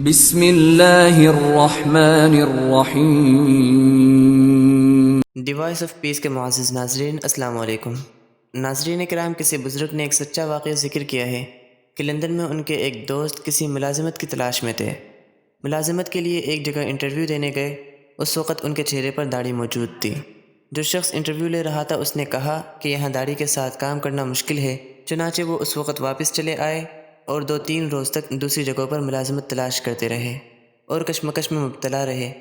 بسم اللہ الرحمن الرحیم۔ دی وائس آف پیس کے معزز ناظرین، السلام علیکم۔ ناظرین کرام، کسی بزرگ نے ایک سچا واقعہ ذکر کیا ہے کہ لندن میں ان کے ایک دوست کسی ملازمت کی تلاش میں تھے۔ ملازمت کے لیے ایک جگہ انٹرویو دینے گئے۔ اس وقت ان کے چہرے پر داڑھی موجود تھی۔ جو شخص انٹرویو لے رہا تھا اس نے کہا کہ یہاں داڑھی کے ساتھ کام کرنا مشکل ہے، چنانچہ وہ اس وقت واپس چلے آئے اور 2-3 روز تک دوسری جگہوں پر ملازمت تلاش کرتے رہے اور کشمکش میں مبتلا رہے۔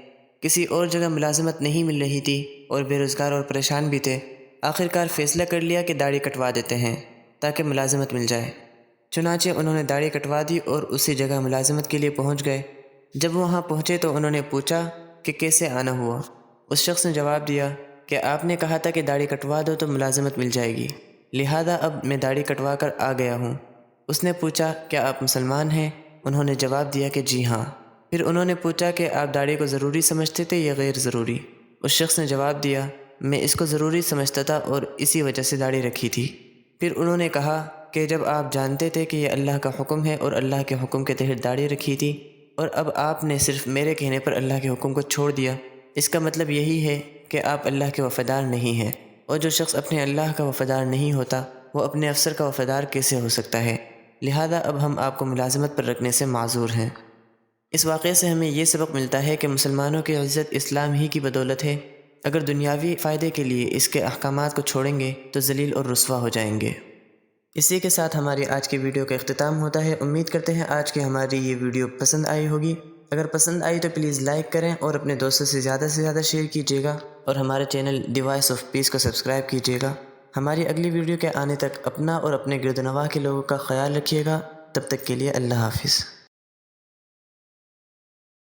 کسی اور جگہ ملازمت نہیں مل رہی تھی اور بے روزگار اور پریشان بھی تھے۔ آخر کار فیصلہ کر لیا کہ داڑھی کٹوا دیتے ہیں تاکہ ملازمت مل جائے۔ چنانچہ انہوں نے داڑھی کٹوا دی اور اسی جگہ ملازمت کے لیے پہنچ گئے۔ جب وہاں پہنچے تو انہوں نے پوچھا کہ کیسے آنا ہوا۔ اس شخص نے جواب دیا کہ آپ نے کہا تھا کہ داڑھی کٹوا دو تو ملازمت مل جائے گی، لہذا اب میں داڑھی کٹوا کر آ گیا ہوں۔ اس نے پوچھا کیا آپ مسلمان ہیں؟ انہوں نے جواب دیا کہ جی ہاں۔ پھر انہوں نے پوچھا کہ آپ داڑھی کو ضروری سمجھتے تھے یا غیر ضروری؟ اس شخص نے جواب دیا میں اس کو ضروری سمجھتا تھا اور اسی وجہ سے داڑھی رکھی تھی۔ پھر انہوں نے کہا کہ جب آپ جانتے تھے کہ یہ اللہ کا حکم ہے اور اللہ کے حکم کے تحت داڑھی رکھی تھی اور اب آپ نے صرف میرے کہنے پر اللہ کے حکم کو چھوڑ دیا، اس کا مطلب یہی ہے کہ آپ اللہ کے وفادار نہیں ہیں، اور جو شخص اپنے اللہ کا وفادار نہیں ہوتا وہ اپنے افسر کا وفادار کیسے ہو سکتا ہے؟ لہذا اب ہم آپ کو ملازمت پر رکھنے سے معذور ہیں۔ اس واقعے سے ہمیں یہ سبق ملتا ہے کہ مسلمانوں کی عزت اسلام ہی کی بدولت ہے۔ اگر دنیاوی فائدے کے لیے اس کے احکامات کو چھوڑیں گے تو ذلیل اور رسوا ہو جائیں گے۔ اسی کے ساتھ ہماری آج کی ویڈیو کا اختتام ہوتا ہے۔ امید کرتے ہیں آج کی ہماری یہ ویڈیو پسند آئی ہوگی۔ اگر پسند آئی تو پلیز لائک کریں اور اپنے دوستوں سے زیادہ شیئر کیجیے گا، اور ہمارے channel the voice of peace کو سبسکرائب کیجیے گا۔ ہماری اگلی ویڈیو کے آنے تک اپنا اور اپنے گرد و نواح کے لوگوں کا خیال رکھیے گا۔ تب تک کے لیے اللہ حافظ۔